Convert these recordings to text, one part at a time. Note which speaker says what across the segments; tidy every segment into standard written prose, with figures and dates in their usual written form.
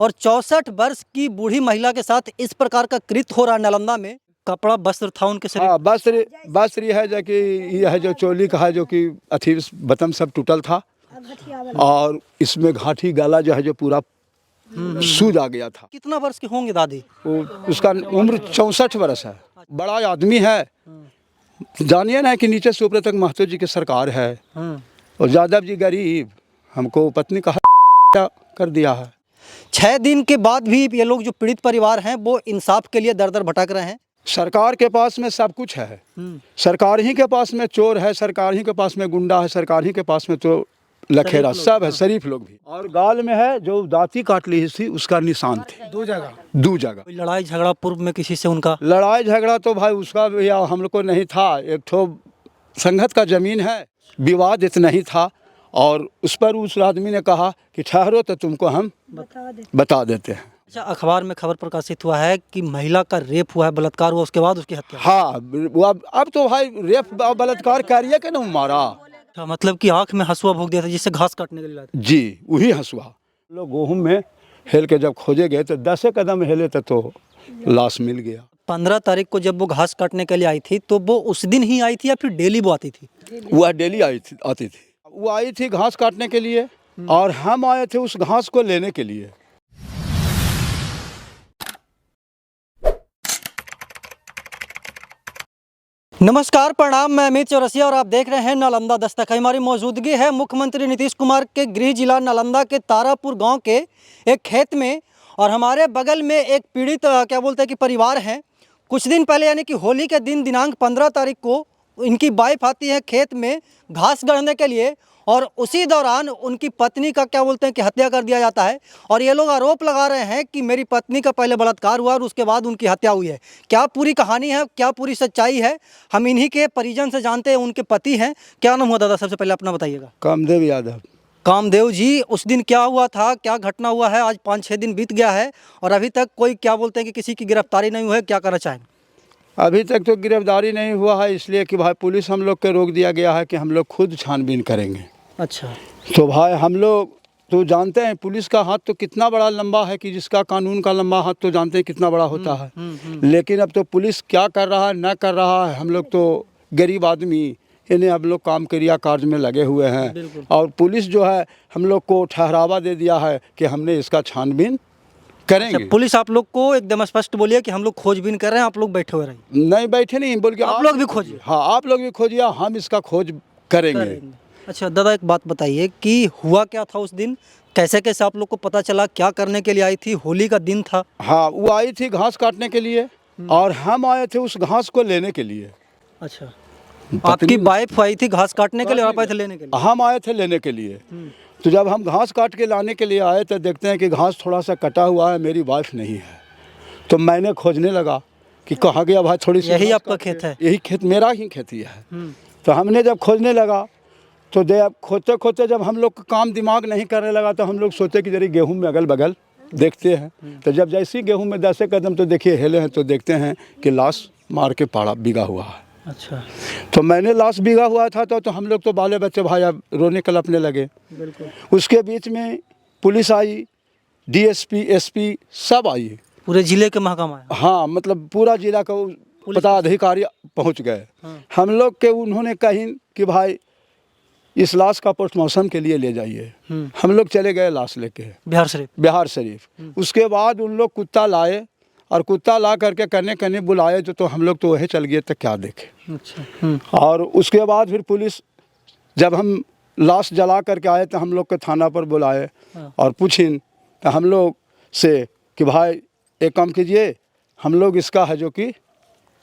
Speaker 1: और 64 वर्ष की बूढ़ी महिला के साथ इस प्रकार का कृत्य हो रहा है नालंदा में। कपड़ा वस्त्र था उनके शरीर।
Speaker 2: हाँ, वस्त्र है जो कि ये है जो चोली का है जो कि अथी बटन सब टूटल था और इसमें घाटी गला जो है जो पूरा सूज आ गया था।
Speaker 1: कितना वर्ष के होंगे दादी?
Speaker 2: उसका उम्र 64 वर्ष है। बड़ा आदमी है, जानिए ना कि नीचे से ऊपर तक महतो जी की सरकार है और यादव जी गरीब, हमको पत्नी का कर दिया है।
Speaker 1: 6 दिन के बाद भी ये लोग जो पीड़ित परिवार हैं वो इंसाफ के लिए दर दर भटक रहे हैं।
Speaker 2: सरकार के पास में सब कुछ है, सरकार ही के पास में चोर है, सरकार ही के पास में गुंडा है, सरकार ही के पास में तो लखेरा सब है, शरीफ लोग भी। और गाल में है जो दाती काट ली थी उसका निशान थे 2 जगह।
Speaker 1: कोई लड़ाई झगड़ा पूर्व में किसी से उनका?
Speaker 2: लड़ाई झगड़ा तो भाई उसका भैया हम लोग को नहीं था। एक ठो संगत का जमीन है, विवाद इतना ही था और उस पर उस आदमी ने कहा कि ठहरो तो तुमको हम बता देते हैं।
Speaker 1: अच्छा, अखबार में खबर प्रकाशित हुआ है कि महिला का रेप हुआ है, बलात्कार हुआ, उसके बाद उसकी हत्या।
Speaker 2: हाँ, वो अब तो भाई रेप बलात्कार करिए के ना मारा।
Speaker 1: अच्छा, मतलब कि आंख में हंसुआ भोग दिया था जिससे घास काटने के लिए लाए थे।
Speaker 2: जी, वही हंसुआ। लोग गेहूं में हेल के जब खोजे गए तो 10 कदम हिले तो लाश मिल गया।
Speaker 1: 15 तारीख को जब वो घास काटने के लिए आई थी तो वो उस दिन ही आई थी या फिर डेली वो आती थी?
Speaker 2: वह डेली आती थी। वो आई थी घास काटने के लिए और हम आए थे उस घास को लेने के लिए।
Speaker 1: नमस्कार, प्रणाम। मैं अमित चौरसिया और आप देख रहे हैं नालंदा दस्तक। हमारी मौजूदगी है मुख्यमंत्री नीतीश कुमार के गृह जिला नालंदा के तारापुर गांव के एक खेत में और हमारे बगल में एक पीड़ित क्या बोलते हैं कि परिवार हैं। कुछ दिन पहले यानी कि होली के दिन दिनांक 15 तारीख को इनकी वाइफ आती है खेत में घास गढ़ने के लिए और उसी दौरान उनकी पत्नी का क्या बोलते हैं कि हत्या कर दिया जाता है। और ये लोग आरोप लगा रहे हैं कि मेरी पत्नी का पहले बलात्कार हुआ और उसके बाद उनकी हत्या हुई है। क्या पूरी कहानी है, क्या पूरी सच्चाई है, हम इन्हीं के परिजन से जानते हैं। उनके पति हैं। क्या नाम हुआ दादा? सबसे पहले अपना बताइएगा।
Speaker 2: कामदेव यादव।
Speaker 1: कामदेव जी, उस दिन क्या हुआ था, क्या घटना हुआ है? आज 5-6 दिन बीत गया है और अभी तक कोई क्या बोलते हैं कि किसी की गिरफ्तारी नहीं हुई है। क्या करना चाहेंगे?
Speaker 2: अभी तक तो गिरफ्तारी नहीं हुआ है, इसलिए कि भाई पुलिस हम लोग के रोक दिया गया है कि हम लोग खुद छानबीन करेंगे।
Speaker 1: अच्छा,
Speaker 2: तो भाई हम लोग तो जानते हैं पुलिस का हाथ तो कितना बड़ा लंबा है कि जिसका कानून का लंबा हाथ तो जानते हैं कितना बड़ा होता है। लेकिन अब तो पुलिस क्या कर रहा है ना कर रहा है, हम लोग तो गरीब आदमी इन्हें अब लोग काम क्रिया कार्य में लगे हुए हैं और पुलिस जो है हम लोग को ठहरावा दे दिया है कि हमने इसका छानबीन करेंगे।
Speaker 1: अच्छा, पुलिस आप लोग को एकदम स्पष्ट बोलिए कि हम लोग खोजबीन कर रहे हैं, आप लोग बैठे हुए रहिए।
Speaker 2: नहीं बैठे नहीं, बोल के
Speaker 1: आप लोग भी खोजिए।
Speaker 2: हाँ, आप लोग भी खोजिए, हम इसका खोज करेंगे।
Speaker 1: अच्छा दादा, एक बात बताइए कि हुआ क्या था उस दिन, कैसे कैसे आप लोग को पता चला, क्या करने के लिए आई थी? होली का दिन था।
Speaker 2: हाँ, वो आई थी घास काटने के लिए और हम आए थे उस घास को लेने के लिए।
Speaker 1: अच्छा, आपकी वाइफ आई थी घास काटने के लिए और आप आए थे लेने के लिए?
Speaker 2: हम आए थे लेने के लिए। तो जब हम घास काट के लाने के लिए आए तो देखते हैं कि घास थोड़ा सा कटा हुआ है, मेरी वाइफ नहीं है। तो मैंने खोजने लगा कि कहाँ गया भाई, थोड़ी सी।
Speaker 1: यही आपका खेत है?
Speaker 2: यही खेत, मेरा ही खेती है। तो हमने जब खोजने लगा तो खोजते खोजते जब हम लोग का काम दिमाग नहीं करने लगा तो हम लोग सोचे कि जरा गेहूं में अगल बगल देखते हैं। तो जब जैसे गेहूं में 10 कदम तो देखिए हिले हैं तो देखते हैं कि लाश मार के पाड़ा बिगा हुआ है।
Speaker 1: अच्छा,
Speaker 2: तो मैंने लाश बिगा हुआ था तो हम लोग तो बाले बच्चे भाई अब रोने कलपने लगे।
Speaker 1: बिल्कुल।
Speaker 2: उसके बीच में पुलिस आई, डीएसपी, एसपी सब आई,
Speaker 1: पूरे जिले के महकमा आया।
Speaker 2: हाँ, मतलब पूरा जिला का पदाधिकारी पहुंच गए। हम लोग के उन्होंने कहीं कि भाई इस लाश का पोस्टमार्टम के लिए ले जाइए। हम लोग चले गए लाश लेके बिहार शरीफ। उसके बाद उन लोग कुत्ता लाए और कुत्ता ला करके कने बुलाए तो हम लोग तो वही चल गए तो क्या देखे।
Speaker 1: अच्छा।
Speaker 2: और उसके बाद फिर पुलिस जब हम लाश जला करके आए तो हम लोग के थाना पर बुलाए और पूछिन तो हम लोग से कि भाई एक काम कीजिए, हम लोग इसका है जो कि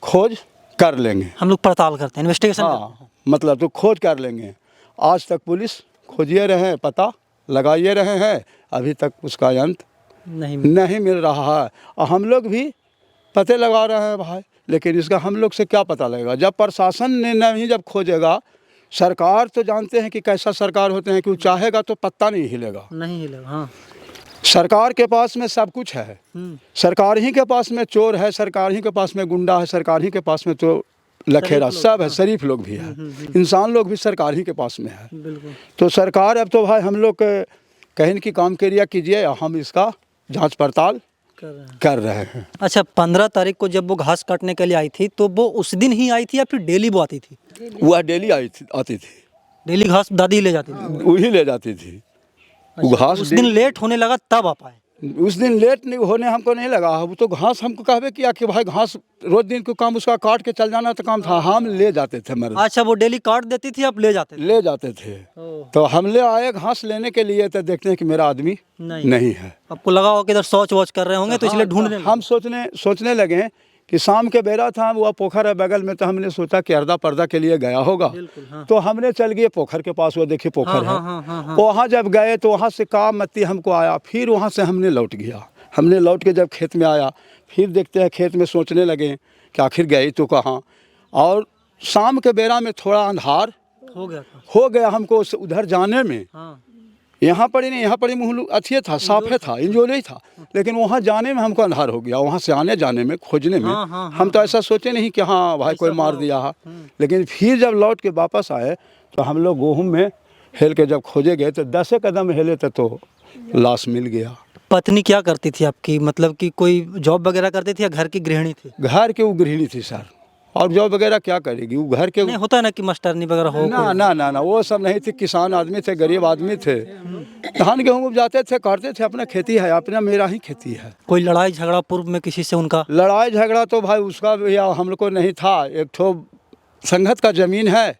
Speaker 2: खोज कर लेंगे,
Speaker 1: हम लोग पड़ताल करते हैं, इन्वेस्टिगेशन।
Speaker 2: हाँ, मतलब तो खोज कर लेंगे। आज तक पुलिस खोजिए रहे हैं, पता लगाइए रहे हैं, अभी तक उसका अंत नहीं मिल रहा है। और हम लोग भी पते लगा रहे हैं भाई, लेकिन इसका हम लोग से क्या पता लगेगा जब प्रशासन ने नहीं जब खोजेगा। सरकार तो जानते हैं कि कैसा सरकार होते हैं कि वो चाहेगा तो पत्ता नहीं हिलेगा।
Speaker 1: हाँ।
Speaker 2: सरकार के पास में सब कुछ है, सरकार ही के पास में चोर है, सरकार ही के पास में गुंडा है, सरकार ही के पास में तो लखेरा सब है, शरीफ लोग भी है, इंसान लोग भी सरकार ही के पास में है। तो सरकार अब तो भाई हम लोग कहीं की काम क्रिया कीजिए, हम इसका जांच पड़ताल कर रहे हैं।
Speaker 1: अच्छा, 15 तारीख को जब वो घास काटने के लिए आई थी तो वो उस दिन ही आई थी या फिर डेली वो आती थी?
Speaker 2: वह डेली आती थी,
Speaker 1: डेली घास दादी ले जाती थी?
Speaker 2: वही ले जाती थी। वो घास
Speaker 1: उस दिन लेट होने लगा तब आप आए?
Speaker 2: उस दिन लेट नहीं होने हमको नहीं लगा, वो तो घास हमको कहवे किया कि भाई घास रोज दिन को काम उसका काट के चल जाना तो काम था, हम ले जाते थे मर्द।
Speaker 1: अच्छा, वो डेली काट देती थी, आप ले जाते थे?
Speaker 2: ले जाते थे। तो हम ले आए घास लेने के लिए, तो देखते हैं कि मेरा आदमी नहीं है।
Speaker 1: आपको लगा हो कि इधर शौच वौच कर रहे होंगे तो इसलिए ढूंढने लगे।
Speaker 2: हम सोचने लगे कि शाम के बेरा था, वो पोखर है बगल में, तो हमने सोचा कि अर्दा पर्दा के लिए गया होगा। तो हमने चल गए पोखर के पास, वो देखिए पोखर है। वहाँ जब गए तो वहाँ से काम मत्ती हमको आया, फिर वहाँ से हमने लौट गया। हमने लौट के जब खेत में आया, फिर देखते हैं खेत में, सोचने लगे कि आखिर गए तो कहाँ। और शाम के बेरा में थोड़ा अंधार हो गया हमको उधर जाने में। यहाँ पर ही नहीं, यहाँ पर ही मुँह अच्छे था, साफे था, इंजोले ही था, लेकिन वहाँ जाने में हमको अंधार हो गया। वहाँ से आने जाने में, खोजने में हम तो ऐसा सोचे नहीं कि हाँ भाई कोई मार दिया है। लेकिन फिर जब लौट के वापस आए तो हम लोग गेहूं में हेल के जब खोजे गए तो 10 कदम हिले तो लाश मिल गया।
Speaker 1: पत्नी क्या करती थी आपकी? मतलब कि कोई जॉब वगैरह करती थी या घर की गृहिणी थी?
Speaker 2: घर के वो गृहिणी थी सर, और जॉब वगैरह क्या करेगी, वो घर के
Speaker 1: नहीं होता है ना कि मास्टरनी वगैरह हो?
Speaker 2: ना वो सब नहीं थी। किसान आदमी थे, गरीब आदमी थे, धान गेहूँ उपजाते थे, काटते थे। अपना खेती है, अपना मेरा ही खेती है।
Speaker 1: कोई लड़ाई झगड़ा पूर्व में किसी से उनका?
Speaker 2: लड़ाई झगड़ा तो भाई उसका भैया हम लोग को नहीं था। एक ठो संगत का जमीन है,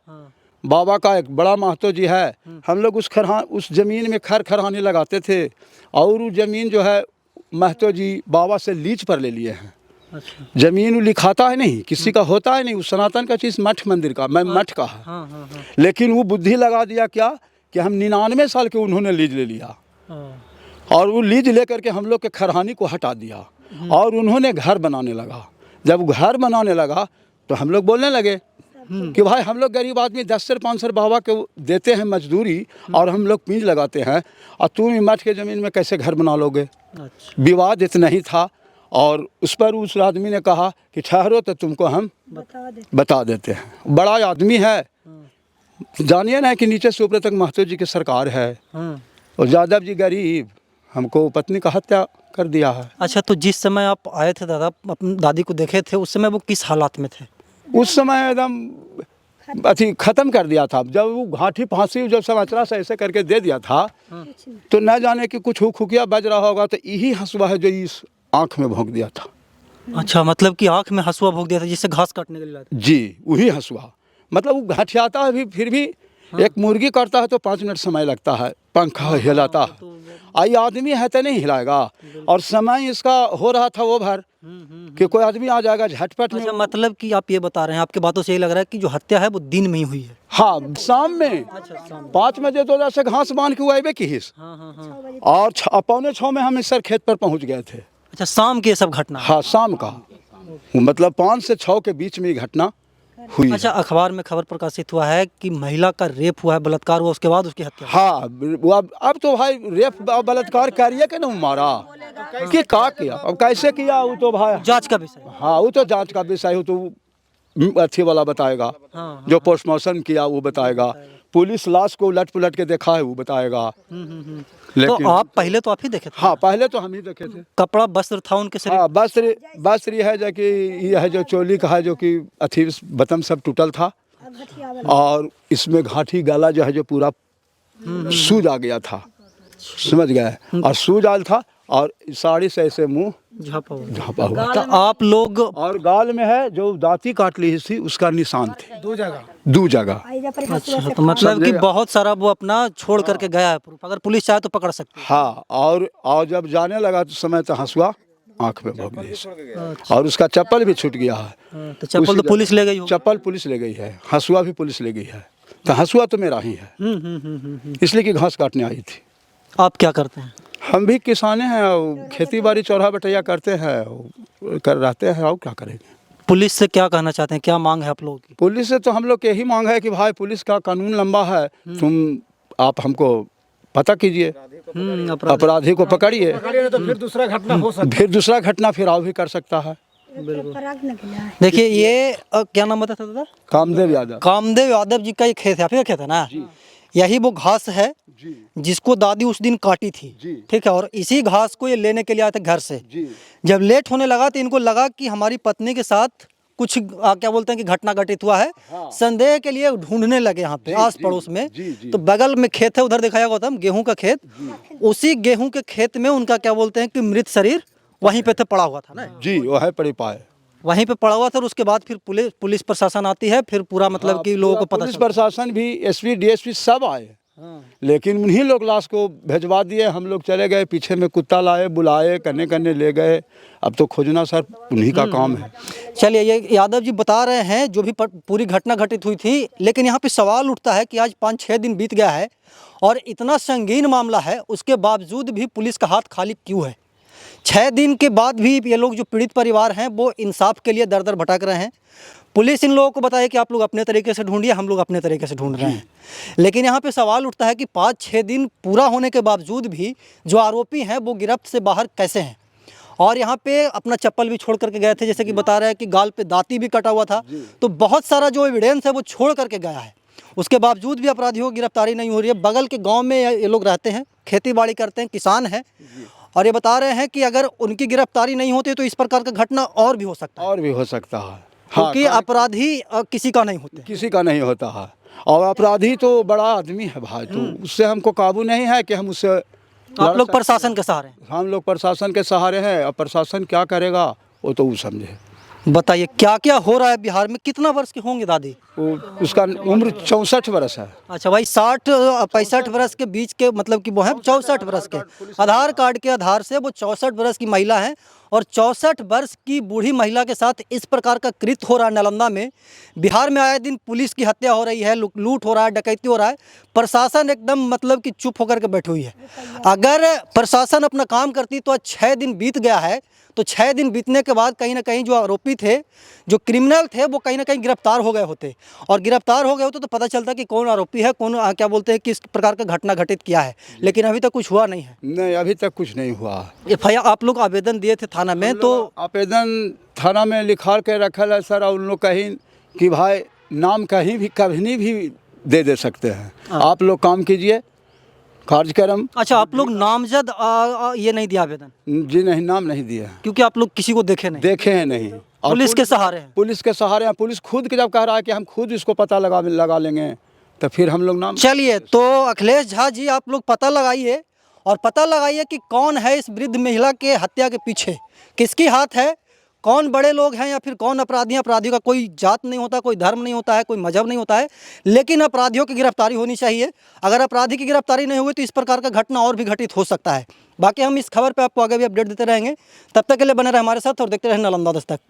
Speaker 2: बाबा का एक बड़ा महतो जी है, हम लोग उस जमीन में खरहाने लगाते थे। और वो जमीन जो है महतो जी बाबा से लीज पर ले लिए हैं।
Speaker 1: अच्छा।
Speaker 2: जमीन वो लिखाता है नहीं, किसी का होता है नहीं, वो सनातन का चीज़ मठ मंदिर का, मठ का है। लेकिन वो बुद्धि लगा दिया क्या कि हम 99 साल के उन्होंने लीज ले लिया, और वो लीज लेकर के हम लोग के खरहानी को हटा दिया, और उन्होंने घर बनाने लगा। जब घर बनाने लगा तो हम लोग बोलने लगे कि भाई हम लोग गरीब आदमी 10 से 5 सौ बाबा के देते हैं मजदूरी, और हम लोग पींज लगाते हैं, और तुम मठ के ज़मीन में कैसे घर बना लोगे?
Speaker 1: अच्छा।
Speaker 2: विवाद इतना ही था। और उस पर उस आदमी ने कहा कि ठहरो तो तुमको हम बता देते हैं। बड़ा आदमी है, जानिए ना कि नीचे से ऊपर तक महतो जी की सरकार है, और यादव जी गरीब, हमको पत्नी का हत्या कर दिया है।
Speaker 1: अच्छा, तो जिस समय आप आए थे दादा, अपनी दादी को देखे थे, उस समय वो किस हालात में थे?
Speaker 2: उस समय एकदम अथी ख़त्म कर दिया था। जब वो घाटी फांसी जब समाचार से ऐसे करके दे दिया था, तो न जाने कि कुछ हुकिया बज रहा होगा, तो यही हंसुआ है जो इस आँख में भोंक दिया था।
Speaker 1: अच्छा, मतलब कि आँख में हंसुआ भोंक दिया था जिससे घास काटने के लिए लाए थे?
Speaker 2: जी, वही हंसुआ। मतलब वो घाटियाता है फिर भी एक मुर्गी करता है तो 5 मिनट समय लगता है, पंखा हिलाता है। आई आदमी है तो नहीं हिलाएगा, और समय इसका हो रहा था वो भर कि कोई आदमी आ जाएगा झटपट में।
Speaker 1: अच्छा, मतलब कि आप ये बता रहे हैं, आपके बातों से यही लग रहा है कि जो हत्या है वो दिन में ही हुई है?
Speaker 2: हाँ, शाम में 5 बजे तो जैसे घास बांध के आए की हिस, और 5:45 में हम इस सर खेत पर पहुंच गए थे।
Speaker 1: अच्छा, शाम की ये सब घटना?
Speaker 2: हाँ, शाम का, मतलब 5 से 6 के बीच में ये घटना हुई।
Speaker 1: अच्छा, अखबार में खबर प्रकाशित हुआ है कि महिला का रेप हुआ है, बलात्कार हुआ, उसके बाद उसकी हत्या?
Speaker 2: हाँ, वो अब तो भाई रेप बलात्कार करिए के ना मारा कि का किया, अब कैसे किया वो तो भाई
Speaker 1: जांच का विषय।
Speaker 2: हाँ, वो तो जांच का विषय हो, तो अच्छी वाला बताएगा। जो पोस्टमार्टम किया वो बताएगा, पुलिस लाश को उलट पुलट के देखा है वो बताएगा।
Speaker 1: तो आप पहले तो आप ही देखे थे?
Speaker 2: हाँ, पहले तो हम ही देखे थे।
Speaker 1: कपड़ा वस्त्र था उनके शरीर?
Speaker 2: हाँ, वस्त्र है जो कि ये है, जो चोली का है, जो कि अथी बटन सब टूटल था, और इसमें घाटी गला जो है जो पूरा सूज आ गया था, समझ गए, और सूज आल था, और साड़ी से ऐसे मुंह झाँपा हुआ
Speaker 1: तो आप लोग,
Speaker 2: और गाल में है जो दांती काट ली थी उसका निशान थे 2 जगह।
Speaker 1: अच्छा, तो मतलब कि बहुत सारा वो अपना छोड़ करके गया है प्रूफ, अगर पुलिस चाहे तो पकड़ सकती है।
Speaker 2: हाँ, और जब जाने लगा तो समय तो हंसुआ आँख में भोंक दिया, और उसका चप्पल भी छूट गया है।
Speaker 1: तो चप्पल तो पुलिस ले गई?
Speaker 2: चप्पल पुलिस ले गई है, हंसुआ भी पुलिस ले गई है। तो हंसुआ तो मेरा ही है, इसलिए कि घास काटने आई थी।
Speaker 1: आप क्या करते हैं?
Speaker 2: हम भी किसाने हैं, खेती बाड़ी चौरा बटैया करते हैं, कर रहते हैं, और क्या करेंगे।
Speaker 1: पुलिस से क्या कहना चाहते हैं, क्या मांग है आप लोगों की?
Speaker 2: पुलिस से तो हम लोग यही मांग है कि भाई पुलिस का कानून लंबा है, आप हमको पता कीजिए, अपराधी को पकड़िए,
Speaker 3: तो फिर दूसरा घटना हो सकता है,
Speaker 2: फिर दूसरा घटना फिर और भी कर सकता है।
Speaker 1: देखिए, ये क्या नाम बताया था दादा?
Speaker 2: कामदेव यादव।
Speaker 1: कामदेव यादव जी का ये खेत है, आप ही का खेत है ना? यही वो घास है
Speaker 2: जी
Speaker 1: जिसको दादी उस दिन काटी थी,
Speaker 2: जी।
Speaker 1: ठीक है। और इसी घास को ये लेने के लिए आए थे घर से।
Speaker 2: जी
Speaker 1: जब लेट होने लगा तो इनको लगा कि हमारी पत्नी के साथ कुछ क्या बोलते हैं कि घटना घटित हुआ है।
Speaker 2: हाँ।
Speaker 1: संदेह के लिए ढूंढने लगे यहाँ पे
Speaker 2: जी,
Speaker 1: आस
Speaker 2: जी,
Speaker 1: पड़ोस में।
Speaker 2: जी, जी।
Speaker 1: तो बगल में खेत है, उधर दिखाया गौतम, गेहूं का खेत। उसी गेहूं के खेत में उनका क्या बोलते हैं कि मृत शरीर वहीं पे थे, पड़ा हुआ था ना,
Speaker 2: जी वो है पड़ी पाए।
Speaker 1: वहीं पे पड़ा हुआ था। और उसके बाद फिर पुलिस प्रशासन आती है, फिर पूरा मतलब
Speaker 2: हाँ,
Speaker 1: कि लोगों को पता
Speaker 2: पुलिस
Speaker 1: चलता है।
Speaker 2: प्रशासन भी, एसपी डीएसपी सब आए,
Speaker 1: हाँ।
Speaker 2: लेकिन उन्हीं लोग लाश को भिजवा दिए। हम लोग चले गए, पीछे में कुत्ता लाए, बुलाए, करने ले गए। अब तो खोजना सर उन्हीं का काम है।
Speaker 1: चलिए, ये यादव जी बता रहे हैं जो भी पूरी घटना घटित हुई थी, लेकिन यहाँ पे सवाल उठता है कि आज 5-6 दिन बीत गया है और इतना संगीन मामला है, उसके बावजूद भी पुलिस का हाथ खाली क्यों है? 6 दिन के बाद भी ये लोग जो पीड़ित परिवार हैं वो इंसाफ के लिए दर दर भटक रहे हैं। पुलिस इन लोगों को बताए कि आप लोग अपने तरीके से ढूंढिए, हम लोग अपने तरीके से ढूंढ रहे हैं। लेकिन यहाँ पे सवाल उठता है कि 5-6 दिन पूरा होने के बावजूद भी जो आरोपी हैं वो गिरफ्त से बाहर कैसे हैं? और यहाँ पे अपना चप्पल भी छोड़ करके गए थे, जैसे कि बता रहे हैं कि गाल पे दांती भी कटा हुआ था। तो बहुत सारा जो एविडेंस है वो छोड़ करके गया है। उसके बावजूद भी अपराधियों की गिरफ्तारी नहीं हो रही है। बगल के गांव में ये लोग रहते हैं, खेती बाड़ी करते हैं, किसान हैं, और ये बता रहे हैं कि अगर उनकी गिरफ्तारी नहीं होती तो इस प्रकार का घटना और भी हो सकता है,
Speaker 2: और भी हो सकता है।
Speaker 1: क्योंकि अपराधी किसी का नहीं होते।
Speaker 2: किसी का नहीं होता है। और अपराधी तो बड़ा आदमी है भाई, तो उससे हमको काबू नहीं है कि हम उससे
Speaker 1: आप लोग प्रशासन के सहारे हैं।
Speaker 2: हम लोग प्रशासन के सहारे हैं। अब प्रशासन क्या करेगा वो तो वो समझे।
Speaker 1: बताइए क्या क्या हो रहा है बिहार में। कितना वर्ष के होंगे दादी?
Speaker 2: वो उसका उम्र 64 वर्ष है।
Speaker 1: अच्छा भाई, 60-65 वर्ष के बीच के मतलब कि वो है 64 वर्ष के। आधार कार्ड के आधार से वो 64 वर्ष की महिला है, और 64 वर्ष की बूढ़ी महिला के साथ इस प्रकार का कृत्य हो रहा है नालंदा में। बिहार में आए दिन पुलिस की हत्या हो रही है, लूट हो रहा है, डकैती हो रहा है। प्रशासन एकदम मतलब कि चुप होकर के बैठी हुई है। अगर प्रशासन अपना काम करती तो आज 6 दिन बीत गया है, तो 6 दिन बीतने के बाद कहीं ना कहीं जो आरोपी थे, जो क्रिमिनल थे, वो कहीं ना कहीं गिरफ्तार हो गए होते। और गिरफ्तार हो गए होते तो पता चलता कि कौन आरोपी है, कौन क्या बोलते हैं किस प्रकार का घटना घटित किया है। लेकिन अभी तक कुछ हुआ नहीं है।
Speaker 2: नहीं, अभी तक कुछ नहीं हुआ।
Speaker 1: FIR आप लोग आवेदन दिए थे थाना में, तो
Speaker 2: आवेदन थाना में लिखा के रखल है सर। और उन लोग कहीं कि भाई नाम कहीं भी कभी भी दे सकते हैं। आप लोग काम कीजिए, कार्यक्रम।
Speaker 1: अच्छा, आप लोग नामजद ये नहीं दिया आवेदन?
Speaker 2: जी नहीं, नाम नहीं दिया,
Speaker 1: क्योंकि आप लोग किसी को देखे नहीं,
Speaker 2: देखे हैं नहीं। और
Speaker 1: पुलिस के सहारे हैं।
Speaker 2: पुलिस के सहारे हैं। पुलिस खुद के जब कह रहा है कि हम खुद इसको पता लगा लेंगे, तो फिर हम लोग नाम।
Speaker 1: चलिए, तो अखिलेश झा जी आप लोग पता लगाइए, और पता लगाइए कि कौन है इस वृद्ध महिला के हत्या के पीछे, किसकी हाथ है, कौन बड़े लोग हैं या फिर कौन अपराधी हैं। अपराधियों का कोई जात नहीं होता, कोई धर्म नहीं होता है, कोई मजहब नहीं होता है, लेकिन अपराधियों की गिरफ्तारी होनी चाहिए। अगर अपराधी की गिरफ्तारी नहीं हुई तो इस प्रकार का घटना और भी घटित हो सकता है। बाकी हम इस खबर पर आपको आगे भी अपडेट देते रहेंगे। तब तक के लिए बने रहे हमारे साथ और देखते रहे नालंदा दस्तक।